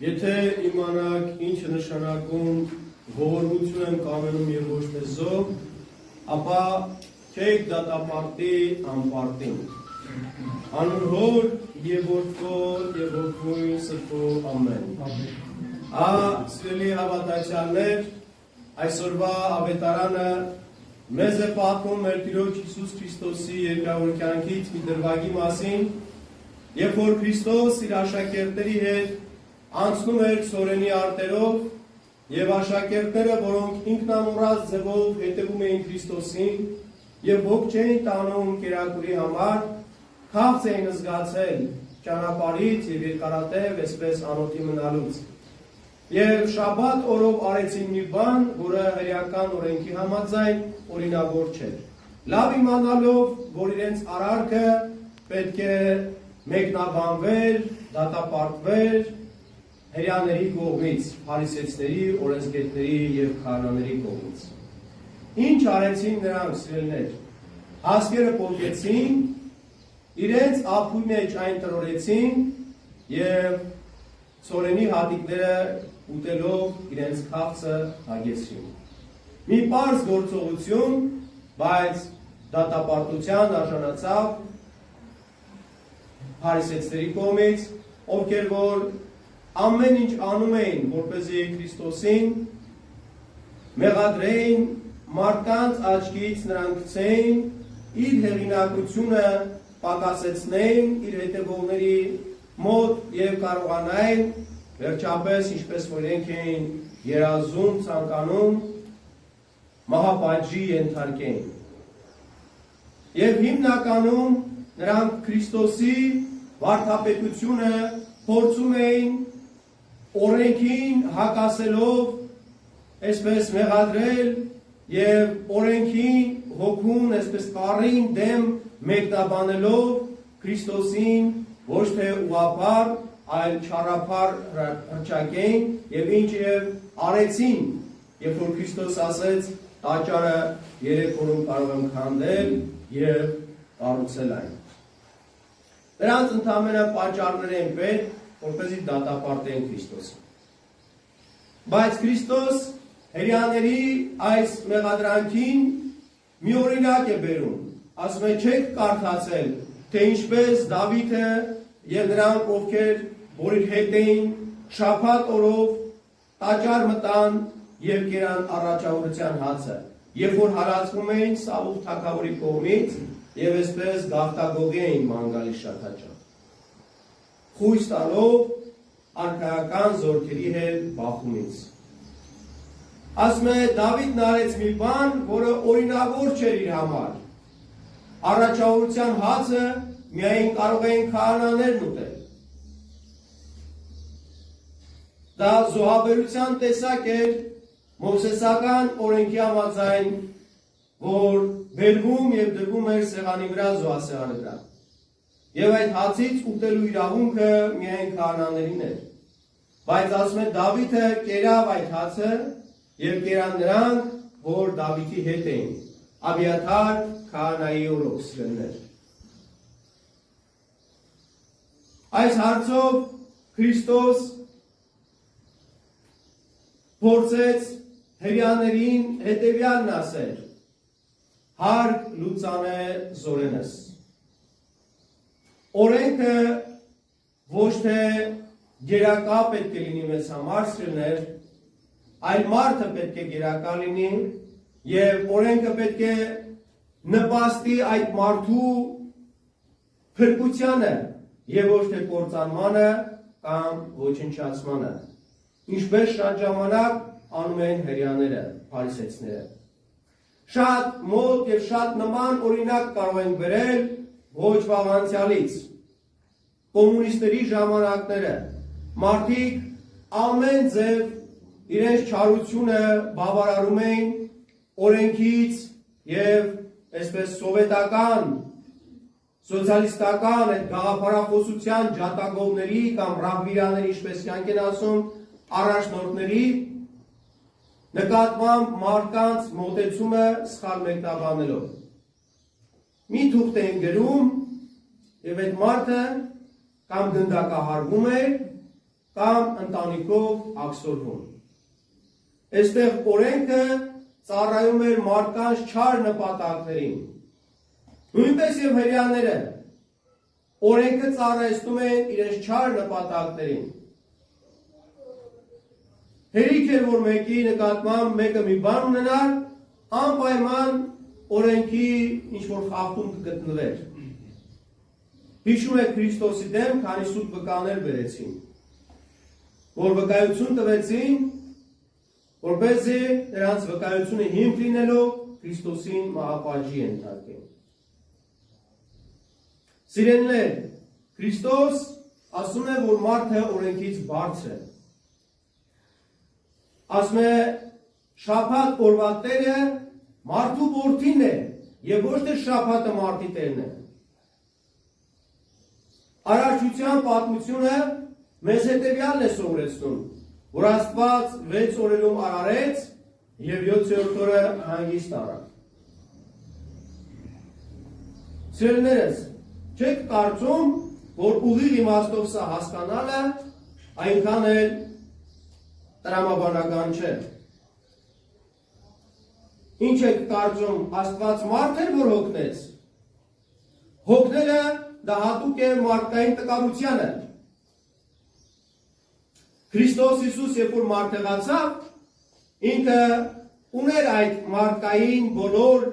Եթե իմանաք ինչ նշանակում ողորմություն եմ կամենում եւ ոչ թե զոհ, ապա չեք դատապարտի անպարտին։ Անուն Հոր եւ Որդու եւ Հոգու Սրբու ամեն։ Սիրելի հավատացյալներ, այսօրվա ավետարանը մեզ է պատմում մեր Տիրոջ Հիսուս Քրիստոսի երկրավոր կյանքից մի դրվագի մասին, երբ որ Քրիստոս իր աշակերտների հետ անցնում էր Սորենի արտերով եւ աշակերտները, որոնք ինքնամոռաց ձևով հետևում էին Քրիստոսին եւ ոգ չէին տանում կերակուրի համար, քաղց էին զգացել ճանապարհից եւ երկարատև այսպես անօթի մնալուց։ Եվ շաբաթ օրով արեցին մի բան, որը հրեական օրենքի համաձայն օրինավոր չէր։ Լավ իմանալով, որ իրենց արարքը պետք է մեկնաբանվեր, դատապարտվեր հրեաների կողմից, փարիսեցիների, օրենսգետների եւ քահանաների կողմից։ Ինչ արեցին նրանք, սիրելիներ։ Հասկերը պոկեցին, իրենց ափի մեջ այն տրորեցին եւ Սորենի հատիկները ուտելով իրենց քաղցը հագեցրին։ Մի պարզ գործողություն, բայց դատապարտության արժանացավ փարիսեցիների կողմից, ովքեր որ ամեն ինչ անում էին, որպեսզի Քրիստոսին մեղադրեին, մարդկանց աչքից նրան գցեին, իր հեղինակությունը պակասեցնեին իր հետևողների մոտ եւ կարողանային վերջապես, ինչպես որ իրենք էին երազում, ցանկանում, մահապատժի ենթարկեին։ Եվ հիմնականում նրանք Քրիստոսի վարդապետությունը փորձում էին օրենքին հակասելով, այսպես մեղադրել եւ օրենքին հոգուն, այսպես կառին դեմ մեկնաբանելով Քրիստոսին ոչ թե ուղղափառ, այլ չարափառ հռչակեին եւ ինչ եւ արեցին, երբ որ Քրիստոս ասեց տաճարը 3 օրում կարող եմ քանդել եւ կառուցել այն։ Նրանց ընդհանրապես պատճառներ են պետք, որպեսզի դատապարտեն Քրիստոսին։ Բայց Քրիստոս հրեաների այս մեղադրանքին մի օրինակ է բերում։ Ասում է, չեք կարդացել, թե ինչպես Դավիթը եւ նրանք, ովքեր որ իր հետ էին, շաբաթ օրով տաճար մտան եւ կերան առաջավորության հացը, երբ որ հարացվում էին Սաուլ թագավորի կողմից եւ այսպես գաղտագողի էին մանգալի շաքաճան, խույս տալով արքայական զորքերի հետ բախումից։ Ասում է, Դավիթն արեց մի բան, որը օրինավոր չէր իր համար։ Առաջավորության հացը միայն կարող էին քահանաներն ուտել։ Դա զոհաբերության տեսակ էր մովսեսական օրենքի համաձայն, որ բերվում եւ դրվում էր սեղանի վրա, զոհասեղանի վրա։ Եվ այդ հացից ուտելու իրավունքը միայն քահանաներին էր։ Բայց ասում է, Դավիթը կերավ այդ հացը եւ կերան նրանք, որ Դավիթի հետ էին։ Աբիաթար քահանայի օրոք, սիրելիներ։ Այս հարցով Քրիստոս փորձեց հրեաներին հետևյալն ասել. հարկ լուծանե զորենս։ Օրենքը ոչ թե գերակա պետք է լինի մեզ համար, սիրելիներ, այլ մարդը պետք է գերակա լինի եւ օրենքը պետք է նպաստի այդ մարդու փրկությանը եւ ոչ թե կործանմանը կամ ոչնչացմանը, ինչպես շատ ժամանակ անում են հրեաները, փարիսեցիները։ Շատ մոտ եւ շատ նման օրինակ կարող են բերել ոչ վաղ անցյալից, կոմունիստների ժամանակները, մարդիկ ամեն ձև իրենց չարությունը բավարարում էին օրենքից եւ այսպես սովետական, սոցիալիստական այդ գաղափարախոսության ջատագովների կամ ռաբվիրաների, ինչպես յանք են ասում, առաջնորդների նկատմամբ մարդկանց մոտեցումը սխալ մեկնաբանելով։ Մի թուղթ են գրում եւ այդ մարդը կամ գնդակահարվում էր կամ ընտանիքով աքսորվում։ Այստեղ օրենքը ծառայում էր մարդկանց չար նպատակներին։ Նույնպես եւ հրեաները օրենքը ծառայեցնում են իրենց չար նպատակներին։ Հերիք էր, որ մեկի նկատմամբ մեկը մի բան ունենար, անպայման օրենքի ինչ-որ խախտում կգտնվեր։ Հիշում եք Քրիստոսի դեմ քանի սուտ վկաներ բերեցին, որ վկայություն տվեցին, որպեսզի նրանց վկայությունը հիմք լինելով Քրիստոսին մահապատժի ենթարկեն։ Սիրելիներ, Քրիստոս ասում է, որ մարդը օրենքից բարձր է։ Ասում է, շաբաթ օրվա Տերը մարդու որդին է եւ ոչ թե շաբաթը մարդի Տերն է։ Արարչության պատմությունը մեզ հետևյալն է սովորեցնում, որ Աստված 6 օրերում արարեց եւ 7-րդ օրը հանգիստ առավ։ Սիրելիներս, չեք կարծում, որ ուղիղ իմաստով սա հասկանալը այնքան էլ տրամաբանական չէ։ Ինչ եք կարծում, Աստված մարդ էր, որ հոգնեց։ Հոգնելը դա հատուկ է մարդկային տկարությանը։ Քրիստոս Հիսուս, երբ որ մարդեղացավ, ինքը ուներ այդ մարդկային բոլոր,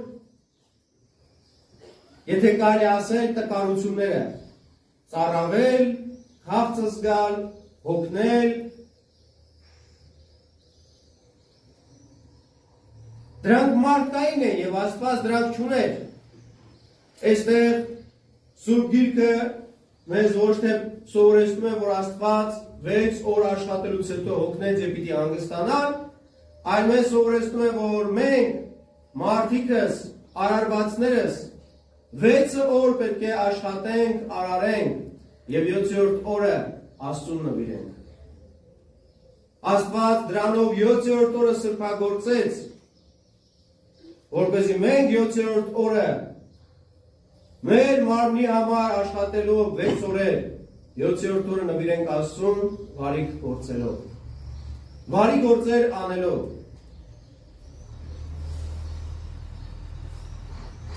եթե կարելի ասել, տկարությունները, ծառավել, քաղց զգալ, հոգնել։ Դրանք մարդկային են եւ Աստված դրանք չուներ։ Այստեղ Սուրբ Գիրքը մեզ ոչ թե սովորեցնում է, որ Աստված 6 օր աշխատելուց հետո հոգնեց եւ պիտի հանգստանար, այլ մեզ սովորեցնում է, որ մենք մարդիկս, արարվածներս 6 օր պետք է աշխատենք, արարենք եւ 7-րդ օրը Աստծուն նվիրենք։ Աստված դրանով 7-րդ օրը սրբագործեց, որպեսզի մենք 7-րդ օրը մեր մարմնի համար աշխատելով 6 օրեր 7-րդ օրը նվիրենք Աստծուն բարիք գործելով, բարի գործեր անելով։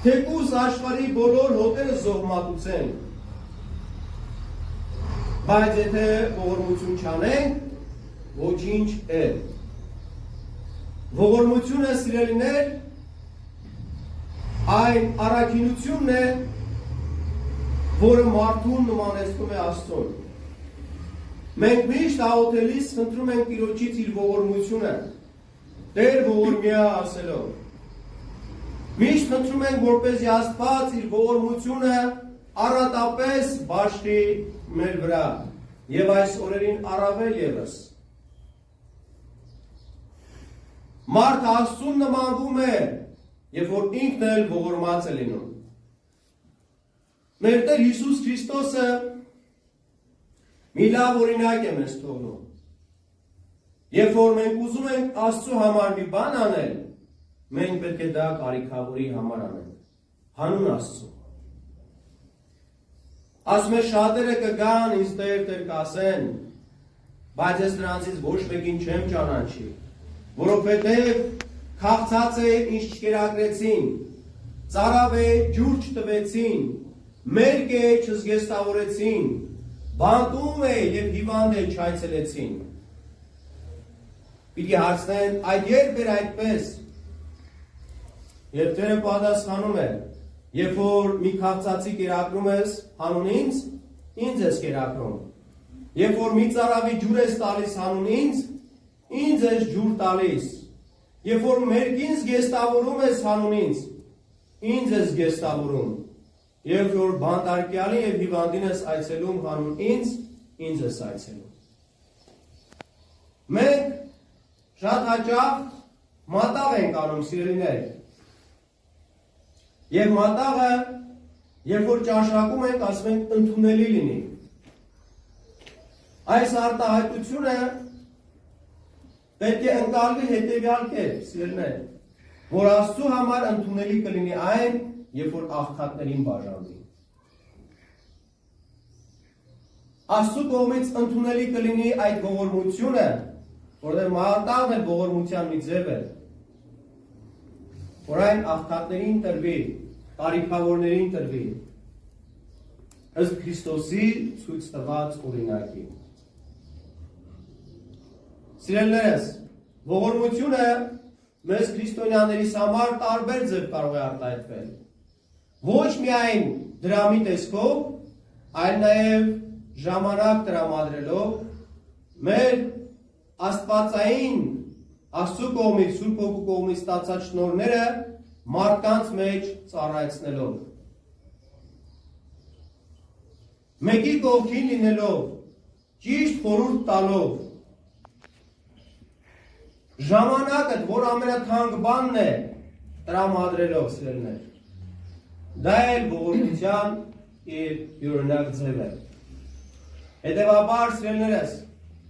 Թեկուզ աշխարհի բոլոր հոտերը զոհմատուցեն, բայց եթե ողորմություն չանենք, ոչինչ է։ Ողորմությունը, սիրելիներ, այն առաքինությունն է, որը մարդուն նմանեցնում է Աստծուն։ Մենք միշտ աղոթելիս խնդրում ենք Տիրոջից իր ողորմությունը, Տեր ողորմյա ասելով։ Միշտ խնդրում ենք, որպեսզի Աստված իր ողորմությունը առատապես բաշխի մեր վրա եւ այս օրերին առավել եւս։ Մարդ Աստծուն նմանվում է, երբ որ ինքն էլ ողորմած է լինում։ Մեր Տեր Հիսուս Քրիստոսը մի լավ օրինակ է մեզ թողնում։ Երբ որ մենք ուզում ենք Աստծու համար մի բան անել, մենք պետք է դա կարիքավորի համար անենք, հանուն Աստծու։ Ասում է, շատերը կգան ինձ Տեր կասեն, բայց ես նրանցից ոչ մեկին չեմ ճանաչի, որովհետև քաղցած է, ինչ չկերակրեցին, ծարավ է, ջուր չտվեցին, մերկ է, չզգեստավորեցին, բանտում է և հիվանդ է չայցելեցին։ Պիտի հարցնեն, այդ երբ էր այդպես։ Եվ Տերը պատասխանում է, երբ որ մի քաղցածի կերակրում ես հանուն ինձ ես կերակրում։ Երբ որ մի ծարավի ջուր ես տալիս հանուն ինձ ես ջուր տալիս։ Երբ որ մերկին զգեստավորում ես հանուն ինձ ես զգեստավորում։ Երբ որ բանտարկյալին և հիվանդին ես այցելում հանուն ինձ ես այցելում։ Մենք շատ հաճախ մատաղ ենք անում, սիրելիներ։ Եվ մատաղը, երբ որ ճաշակում ենք, ասում ենք ընդունելի լինի։ Այս արտահայտությունը պետք է ընկալվի հետևյալ կերպ, սիրելիներ, որ Աստծու համար ընդունելի կլինի այն, երբ որ աղքատներին բաժանվի։ Աստծո կողմից ընդունելի կլինի այդ ողորմությունը, որտեղ մահատաղն էլ ողորմության մի ձև է, որ այն աղքատներին տրվի, կարիքավորներին տրվի, ըստ Քրիստոսի ցույց տված օրինակի։ Սիրելիներս, ողորմությունը մեզ քրիստոնյաներիս համար տարբեր ձև կարող է արտահայտվել։ Ոչ միայն դրամի տեսքով, այլ նաև ժամանակ տրամադրելով մեր աստվածային Աստծո կողմից, Սուրբ Հոգու կողմից ստացած շնորհները մարդկանց մեջ ծառայեցնելով։ Մեկի կողքին լինելով, ճիշտ խորհուրդ տալով, ժամանակը, որ ամենաթանկ բանն է, տրամադրելով սիրելիներ, դա էլ ողորմության իր յուրօրինակ ձև է։ Հետևաբար, սիրելիներս,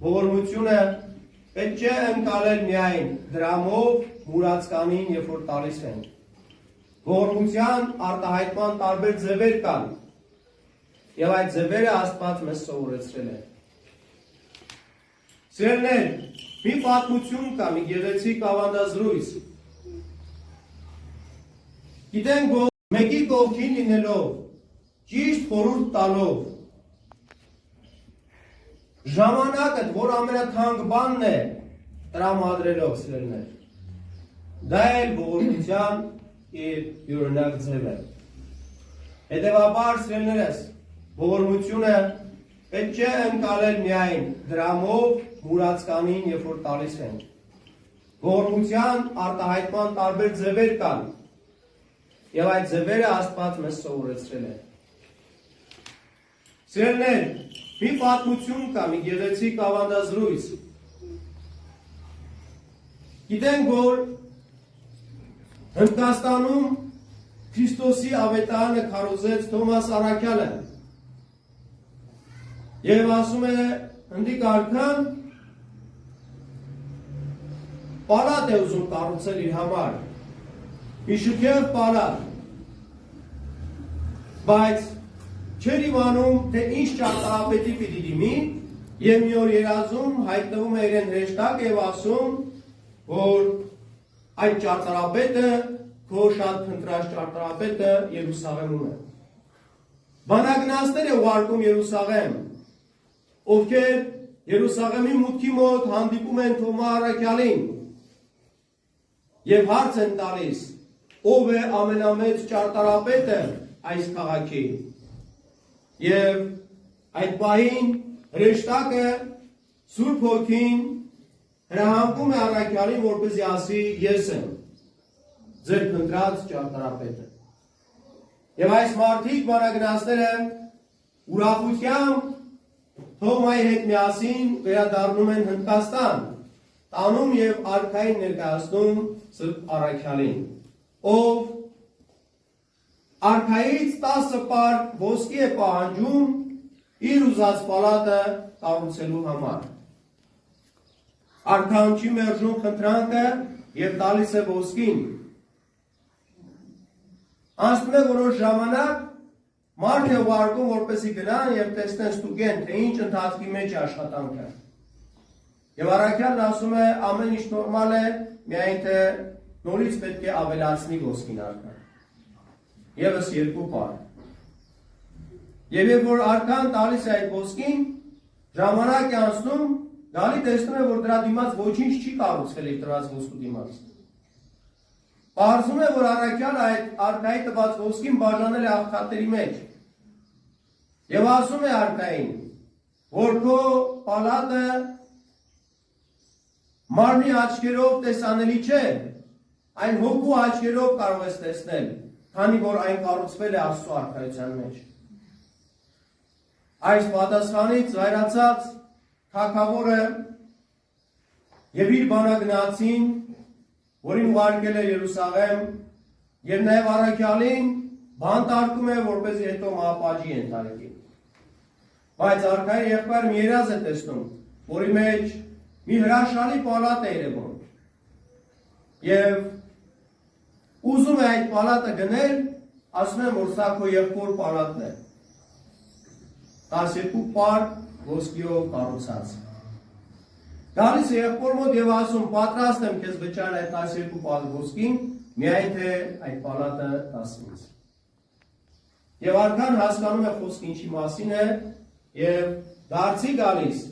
ողորմությունը պետք չէ ընկալել միայն դրամով, մուրացկանին, երբ որ տալիս են։ Ողորմության արտահայտման տարբեր ձևեր կան, եւ այդ ձևերը Աստված մեզ սովորեցրել է։ Սիրելիներ, մի պատմություն կա, մի գեղեցիկ ավանդազրույց։ Գիտենք, որ մեկի կողքին լինելով, ճիշտ խորհուրդ տալով, ժամանակը, որ ամենաթանկ բանն է, տրամադրելով սիրելիներ, դա էլ ողորմության իր յուրօրինակ ձև է։ Հետևաբար, սիրելիներս, ողորմությունը պետք չէ ընկալել միայն դրամով, մուրացկանին, երբ որ տալիս են։ Ողորմության արտահայտման տարբեր ձևեր կան, եւ այդ ձևերը Աստված մեզ սովորեցրել է։ Սիրելիներ, մի պատմություն կա, մի գեղեցիկ ավանդազրույց։ Գիտենք, որ Հնդկաստանում Քրիստոսի ավետարանը քարոզեց Թոմաս Առաքյալը եւ ասում է հնդիկ արքան պալատ է ուզում կառուցել իր համար, մի շքեղ պալատ, բայց չէր իմանում, թե ինչ ճարտարապետի պիտի դիմի, եւ մի օր երազում հայտնվում է իրեն հրեշտակ եւ ասում, որ այդ ճարտարապետը, քո շատ փնտրած ճարտարապետը Երուսաղեմում է։ Բանագնացներ է ուղարկում Երուսաղեմ, ովքեր Երուսաղեմի մուտքի մոտ հանդիպում են Թոմա Առաքյալին եւ հարց են տալիս, ով է ամենամեծ ճարտարապետը այս քաղաքի։ Եվ այդ պահին հրեշտակը Սուրբ Հոգին հրահանգում է Առաքյալին, որպեսզի ասի ես եմ ձեր փնտրած ճարտարապետը։ Եվ այս մարդիկ բանագնացները ուրախությամբ Թոմայի հետ միասին վերադառնում են Հնդկաստան, տանում եւ արքային ներկայացնում Սուրբ Առաքյալին, ով արքայից 10 պար ոսկի է պահանջում իր ուզած պալատը կառուցելու համար։ Արքան չի մերժում խնդրանքը եւ տալիս է ոսկին։ Անցնում է որոշ ժամանակ, մարդ է ուղարկում, որպեսզի գնան եւ տեսնեն ստուգեն, թե ինչ ընթացքի մեջ է աշխատանքը։ Եվ Առաքյալն ասում է, ամեն ինչ նորմալ է, միայն թե նորից պետք է ավելացնի ոսկին արքան։ Եվս 2 պար։ Եվ երբ որ արքան տալիս է այդ ոսկին, ժամանակ է անցնում, գալի տեսնում է, որ դրա դիմաց ոչինչ չի կառուցվել իր տրված ոսկու դիմաց։ Պարզում է, որ Առաքյալը այդ արքայի տված ոսկին բաժանել է աղքատների մեջ։ Եվ ասում է արքային, որ քո պալատը մարմնի աչքերով տեսանելի չէ, այն հոգու աչքերով կարող ես տեսնել, քանի որ այն կառուցվել է Աստծո արքայության մեջ։ Այս պատասխանից զայրացած թագավորը եւ իր բանագնացին, որին ուղարկել է Երուսաղեմ, եւ նաեւ Առաքյալին բանտարկում է, որպեսզի հետո մահապատժի ենթարկի։ Բայց արքայի եղբայրը մի երազ է տեսնում, որի մեջ մի հրաշալի պալատ է երևում։ Եվ ուզում է այդ պալատը գնել, ասում եմ, որ սա քո եղբոր պալատն է։ 12 պար ոսկիով կառուցած։ Գալիս է եղբոր մոտ եւ ասում պատրաստ եմ քեզ վճարել այդ 12 պալ ոսկին, միայն թե այդ պալատը տաս ինձ։ Եվ արքան հասկանում է խոսքը ինչի մասին է եւ դարձի գալիս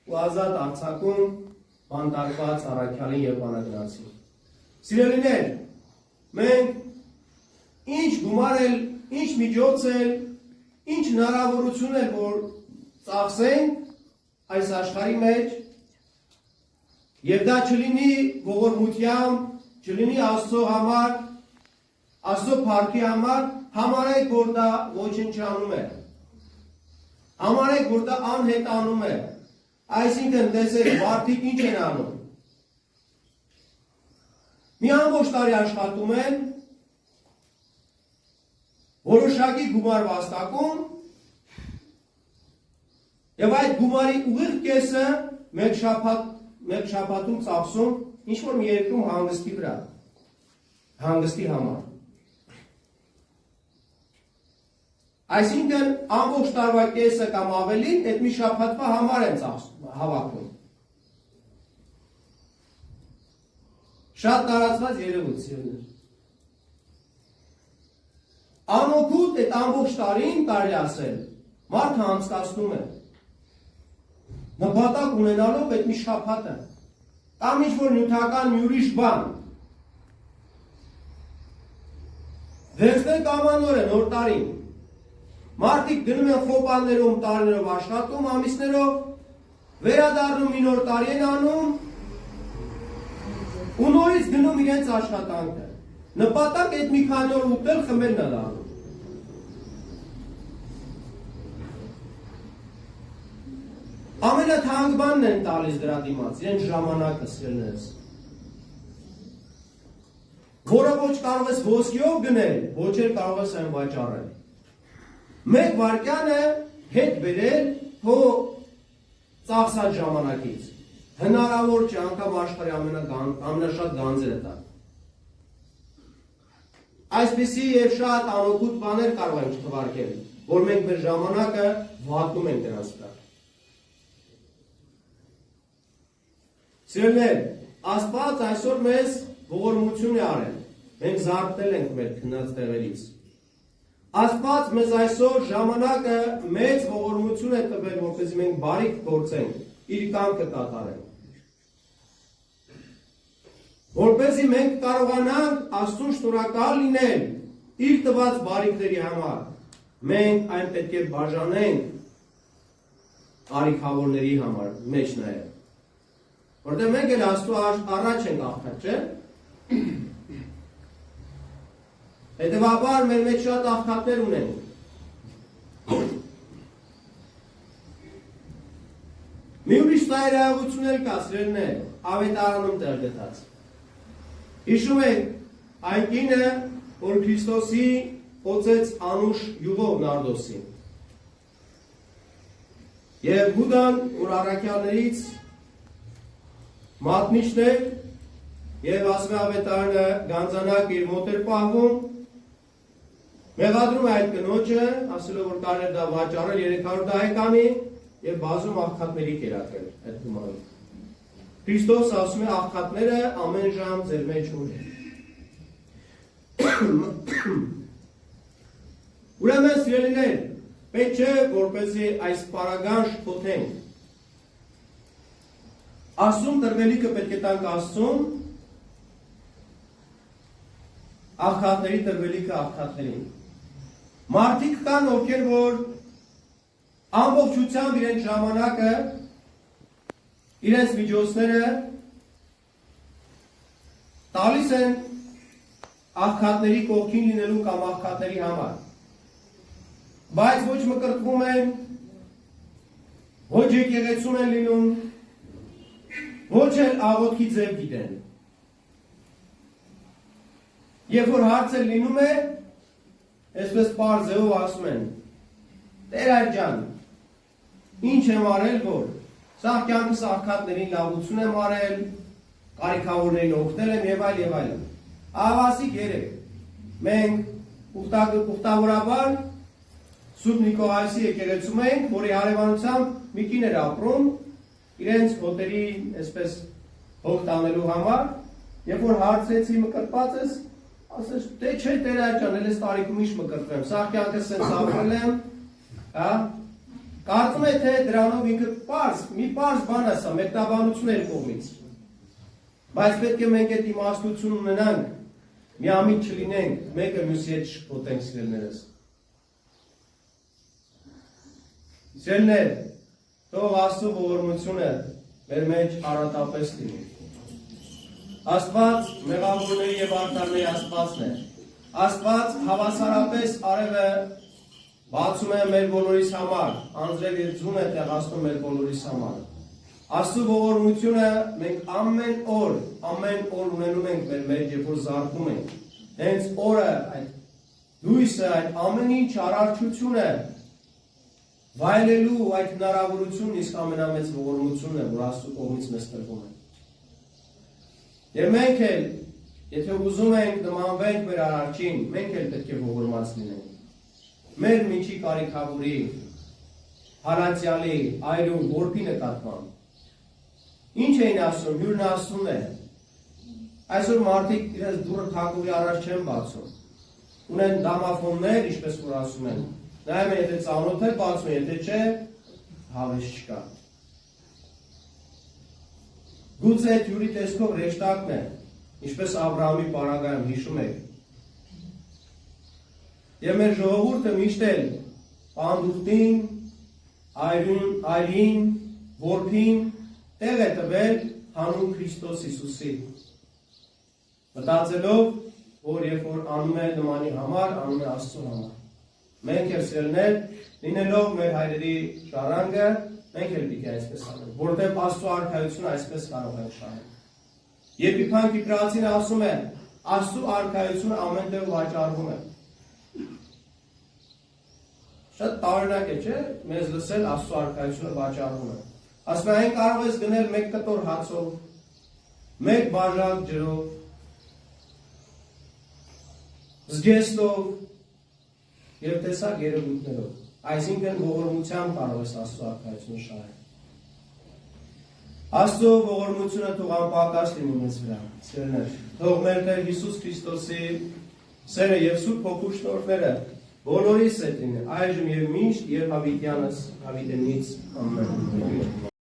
ու ազատ արձակում բանտարկված առաքյալին եւ բանագնացին։ Սիրելիներ, մենք ինչ գումարել, ինչ միջոցել, ինչ հնարավորություն է որ ծախսենք այս աշխարհի մեջ եւ դա չլինի ողորմությամբ, չլինի Աստծո համար, Աստծո փառքի համար, համարեք որ դա ոչնչանում է։ Համարեք որ դա անհետանում է։ Այսինքն տեսեք մարդիկ ինչ են անում։ Մի ամբողջ տարի աշխատում են, որոշակի գումար վաստակում եւ այդ գումարի ուղիղ կեսը մեկ շաբաթում ծախսում ինչ-որ մի երկրում հանգստի վրա, հանգստի համար։ Այսինքն ամբողջ տարվա կեսը կամ ավելին այդ մի շաբաթվա համար են հավաքում։ Շատ տարածված երևույթ, սիրելիներ։ Անօգուտ այդ ամբողջ տարին կարելի ասել, մարդը անցկացնում է, նպատակ ունենալով այդ մի շաբաթը, կամ ինչ-որ նյութական մի ուրիշ բան։ Վերցնենք ամանորը նոր տարին, մարդիկ գնում են խոպաններում տարիներով աշխատում, ամիսներով, վերադառնում մի նոր տարի են անում, ու նորից գնում իրենց աշխատանքը։ Նպատակ այդ մի քանի օր ուտել, խմելն է դառնում։ Ամենաթանկ բանն են տալիս դրա դիմաց, իրենց ժամանակը սիրելիներս։ Որը ոչ կարող ես ոսկիով գնել, ոչ էլ կարող ես այն վաճառել։ Մեկ վայրկյանը հետ բերել քո ծախսած ժամանակից։ Հնարավոր չէ անգամ աշխարհի ամենաշատ գանձերը տալ։ Այսպիսի եւ շատ անօգուտ բաներ կարող ենք չթվարկել, որ մենք մեր ժամանակը վատնում ենք դրանց վրա։ Սիրելիներ, Աստված այսօր մեզ ողորմություն է արել։ Մենք զարթնել ենք մեր քնած տեղերից։ Աստված մեզ այսօր ժամանակը մեծ ողորմություն է տվել, որպեսզի մենք բարիք գործենք, իր կամքը կատարենք։ Որպեսզի մենք կարողանանք Աստծուն շնորհակալ լինել իր տված բարիքների համար, մենք այն պետք է բաժանենք կարիքավորների համար, մեջ նաև։ Որտեղ մենք էլ Աստծո առաջ ենք աղթել, չէ՞։ Հետևաբար մեր մեջ շատ աղքատներ ունենք։ Մի ուրիշ ծայրահեղություն էլ կա, սիրելիներ, Ավետարանում տեղ գտած։ Հիշում եք այն կինը, որ Քրիստոսի օծեց անուշ յուղով նարդոսին։ Եվ Հուդան, որ առաքյալներից մատնիչն էր, եւ ասում է Ավետարանը գանձանակ իր մոտ էր պահվում, մեղադրում է այդ կնոջը, ասելով որ կարելի է դա վաճառել 300 դահեկանի եւ բազում աղքատների կերակրել այդ գումարով։ Քրիստոս ասում է աղքատները ամեն ժամ ձեր մեջ ունեն։ Ուրեմն սիրելիներ, պետք չէ որպեսզի այս պարագան շփոթենք։ Աստծուն տրվելիքը պետք է տանք Աստծուն, աղքատների տրվելիքը աղքատներին։ Մարդիկ կան, ովքեր որ ամբողջությամբ իրենց ժամանակը, իրենց միջոցները տալիս են աղքատների կողքին լինելու կամ աղքատների համար։ Բայց ոչ մկրտվում են, ոչ եկեղեցում են լինում, ոչ էլ աղոթքի ձև գիտեն։ Երբ որ հարցը լինում է, այսպես պարզեով ասում են. Տեր այր ջան, ինչ եմ արել, որ սա կյանքս աղքատներին լավություն եմ արել, կարիքավորներին օգնել եմ եւ այլն։ Աղասիկ երեք, մենք ուխտավորաբար Սուրբ Նիկողայոսի եկեղեցում ենք, որի հարևանությամբ մի կին էր ապրում իրենց հոտերի այսպես հող տանելու համար, երբ որ հարցրեցի մկրտված ես, ասես դե չէ Տեր ջան, էլ ես տարիքում ինչ մկրտվեմ, սա կյանքս սենց ապրել եմ, հա, կարծում է թե դրանով ինքը մի պարզ բան է սա, մեկնաբանություն էր կողմից, բայց պետք է մենք այդ իմաստություն ունենանք, միամիտ չլինենք, մեկը մյուսի հետ շփոթենք սիրելիներս։ Սիրելիներ, թող Աստծո ողորմությունը մեր մեջ առատապես լինի։ Աստված մեղավորների եւ արդարների Աստվածն է։ Աստված հավասարապես արևը բացում է մեր բոլորիս համար, անձրև եւ ձուն է տեղացնում մեր բոլորիս համար։ Աստծո ողորմությունը մենք ամեն օր ունենում ենք մեր մեջ, երբ որ զարթնում ենք։ Հենց օրը այդ լույսը, այդ ամեն ինչ արարչությունը վայելելու այդ հնարավորությունն իսկ ամենամեծ ողորմությունն է, որ Աստծո կողմից մեզ տրվում է։ Եվ մենք էլ, եթե ուզում ենք նմանվենք մեր արարչին, մենք էլ պետք է ողորմած լինենք։ Մեր միջի կարիքավորի, հալածյալի, այրու, որբի նկատմամբ։ Ինչ էին ասում, հյուրն ասում է, այսօր մարդիկ իրենց դուրը թակովի առաջ չեն բացում, ունեն դամաֆոններ, ինչպես որ ասում են, նայում են, եթե ծանոթ է բացում, եթե չէ, հավես չկա։ Գուցե այդ հյուրի տեսքով ռեշտակն է, ինչպես Աբրահամի պարագայում հիշում եք։ Եվ մեր ժողովուրդը միշտ էլ պանդուխտին, այրին, որբին տեղ է տվել հանուն Քրիստոս Հիսուսի, մտածելով, որ երբ որ անում է նմանի համար, անում է Աստծո համար։ Մենք էլ սիրելիներ, լինելով մեր հայրերի ժառանգը, մենք էլ պիտի այսպես անենք, որովհետև Աստծո արքայությունը այսպես կարող է շահել։ Եփիփան Կիպրացին ասում է, Աստծո արքայությունը ամեն տեղ վաճառվում է։ Շատ տարօրինակ է, չէ՞, մեզ լսել Աստծո արքայությունը վաճառվում է։ Ասում է, այն կարող ես գնել 1 կտոր հացով, 1 բաժակ ջրով, զգեստով եւ տեսակ երևույթներով։ Այսինքն ողորմությամբ կարող ես Աստծո արքայությունը շահել։ Աստծո ողորմությունը թող անպակաս լինի մեզ վրա, սիրելիներ։ Թող մեր Տեր Հիսուս Քրիստոսի սերը եւ Սուրբ Հոգու շնորհները բոլորիս հետ լինի, այժմ եւ միշտ եւ հավիտյանս հավիտենից ամեն։